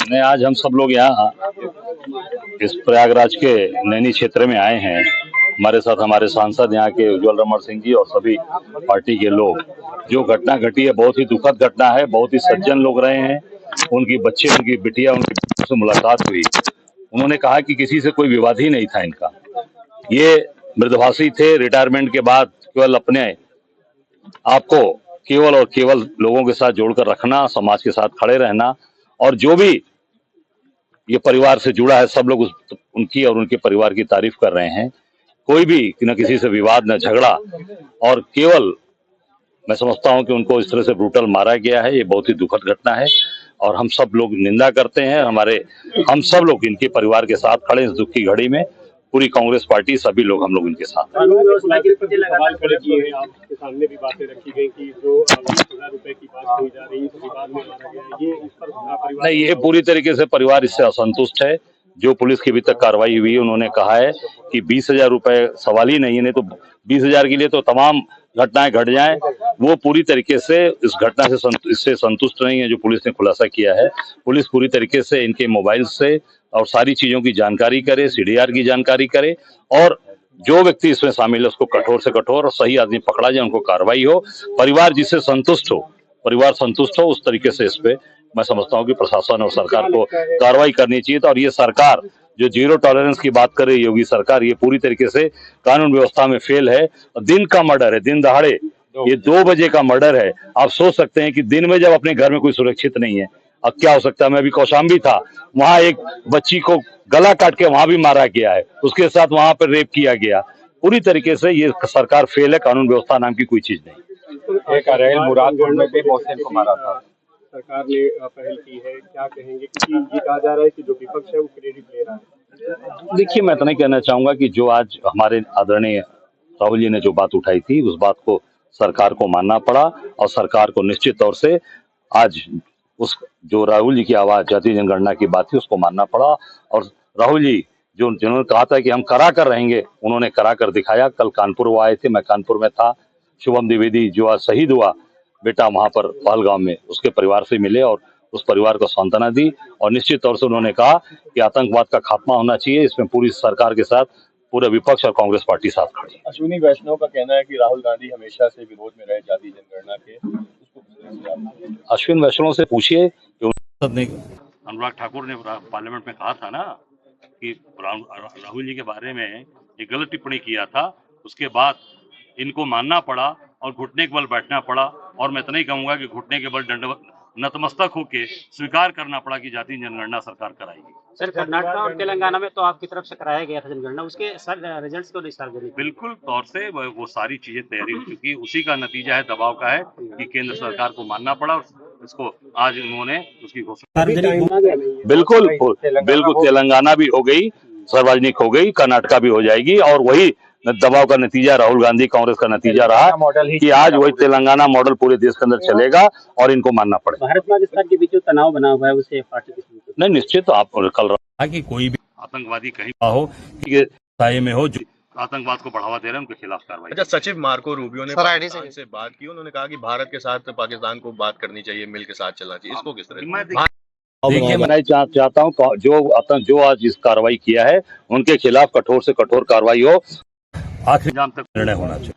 नहीं, आज हम सब लोग यहाँ इस प्रयागराज के नैनी क्षेत्र में आए हैं। हमारे साथ हमारे सांसद यहाँ के उज्ज्वल रमण सिंह जी और सभी पार्टी के लोग। जो घटना घटी है बहुत ही दुखद घटना है। बहुत ही सज्जन लोग रहे हैं। उनकी बच्चे, उनकी बिटिया, उनकी से मुलाकात हुई। उन्होंने कहा कि किसी से कोई विवाद ही नहीं था इनका। ये मृदभाषी थे। रिटायरमेंट के बाद केवल अपने आपको केवल और केवल लोगों के साथ जोड़कर रखना, समाज के साथ खड़े रहना, और जो भी ये परिवार से जुड़ा है सब लोग उनकी और उनके परिवार की तारीफ कर रहे हैं। कोई भी न किसी से विवाद, न झगड़ा, और केवल मैं समझता हूं कि उनको इस तरह से ब्रूटल मारा गया है। ये बहुत ही दुखद घटना है और हम सब लोग निंदा करते हैं। हम सब लोग इनके परिवार के साथ खड़े इस दुख की घड़ी में। पूरी कांग्रेस पार्टी, सभी लोग, हम लोग इनके साथ हैं। आपके सामने भी बातें रखी गई कि जो 20,000 रुपए की बात हुई जा रही है, विवाद में मारा गया है, ये इस पर परिवार नहीं, ये पूरी तरीके से परिवार इससे असंतुष्ट है। जो पुलिस की अभी तक कार्रवाई हुई है, उन्होंने कहा है कि 20,000 रुपए सवाल ही नहीं है, नहीं तो 20,000 के लिए तो तमाम घटनाएं घट जाएं। वो पूरी तरीके से इस घटना से इससे संतुष्ट नहीं है। जो पुलिस ने खुलासा किया है, पुलिस पूरी तरीके से इनके मोबाइल से और सारी चीजों की जानकारी करे, सीडीआर की जानकारी करे, और जो व्यक्ति इसमें शामिल है उसको कठोर से कठोर और सही आदमी पकड़ा जाए, उनको कार्रवाई हो। परिवार जिससे संतुष्ट हो, परिवार संतुष्ट हो, उस तरीके से इस पे मैं समझता हूँ कि प्रशासन और सरकार को कार्रवाई करनी चाहिए। और ये सरकार जो जीरो टॉलरेंस की बात कर रही है, योगी सरकार, ये पूरी तरीके से कानून व्यवस्था में फेल है। दिन का मर्डर है, दिन दहाड़े, ये 2 बजे का मर्डर है। आप सोच सकते हैं कि दिन में जब अपने घर में कोई सुरक्षित नहीं है, अब क्या हो सकता है। मैं अभी कौशाम्बी था, वहां एक बच्ची को गला काट के वहां भी मारा गया है, उसके साथ वहां पर रेप किया गया। पूरी तरीके से ये सरकार फेल है। कानून व्यवस्था नाम की कोई चीज नहीं। एक अरेल मुरादपुर में भी मोहसिन को मारा था। सरकार ने पहल की है, क्या कहेंगे? क्योंकि ये कहा जा रहा है कि जो विपक्ष है वो क्रेडिट ले रहा है। देखिए, मैं इतना ही कहना चाहूंगा कि जो आज हमारे आदरणीय राहुल जी ने जो बात उठाई थी, उस बात को सरकार को मानना पड़ा, और सरकार को निश्चित तौर से आज उस जो राहुल जी की आवाज जातीय जनगणना की बात थी उसको मानना पड़ा। और राहुल जी जिन्होंने कहा था कि हम करा कर रहेंगे, उन्होंने करा कर दिखाया। कल कानपुर वो आए थे, मैं कानपुर में था। शुभम द्विवेदी जो आज शहीद हुआ बेटा वहां पर पहलगाम में, उसके परिवार से मिले और उस परिवार को सांत्वना दी। और निश्चित तौर से उन्होंने कहा कि आतंकवाद का खात्मा होना चाहिए। इसमें पूरी सरकार के साथ पूरे विपक्ष और कांग्रेस पार्टी साथ खड़ी है। अश्विनी वैष्णव का कहना है कि राहुल गांधी हमेशा से विरोध में रहे जाति जनगणना के। अश्विन वैष्णव से पूछिए कि अनुराग ठाकुर ने पार्लियामेंट में कहा था ना कि राहुल जी के बारे में एक गलत टिप्पणी किया था, उसके बाद इनको मानना पड़ा और घुटने के बल बैठना पड़ा। और मैं इतना ही कहूंगा कि घुटने के बल दंडवत नतमस्तक होके स्वीकार करना पड़ा कि जातीय जनगणना सरकार कराएगी। सर, कर्नाटक और तेलंगाना में तो आपकी तरफ से कराया गया था जनगणना, उसके सर रिजल्ट्स को नहीं सार्वजनिक? बिल्कुल तौर से वो सारी चीजें तैयारी हो चुकी। उसी का नतीजा है, दबाव का है कि केंद्र सरकार को मानना पड़ा। इसको आज उन्होंने उसकी घोषणा। बिल्कुल तेलंगाना भी हो गई, सार्वजनिक हो गई, कर्नाटका भी हो जाएगी। और वही दबाव का नतीजा राहुल गांधी कांग्रेस का नतीजा रहा कि आज वही तेलंगाना मॉडल पूरे देश के अंदर चलेगा और इनको मानना पड़ेगा। भारत पाकिस्तान के बीच जो तनाव बना हुआ है उसे पार्टी नहीं, निश्चित आप कल रहा कि कोई भी आतंकवादी कहीं हो में हो जो आतंकवाद को बढ़ावा दे रहे हैं उनके खिलाफ कार्रवाई। अच्छा, सचिव मार्को रूबियो ने से बात की, उन्होंने कहा कि भारत के साथ पाकिस्तान को बात करनी चाहिए, मिल के साथ चलना चाहिए। इसको किस तरह? देखिए, मैं चाहता हूँ जो आज इस कार्रवाई किया है उनके खिलाफ कठोर से कठोर कार्रवाई हो, आखिरी जाम तक निर्णय होना चाहिए।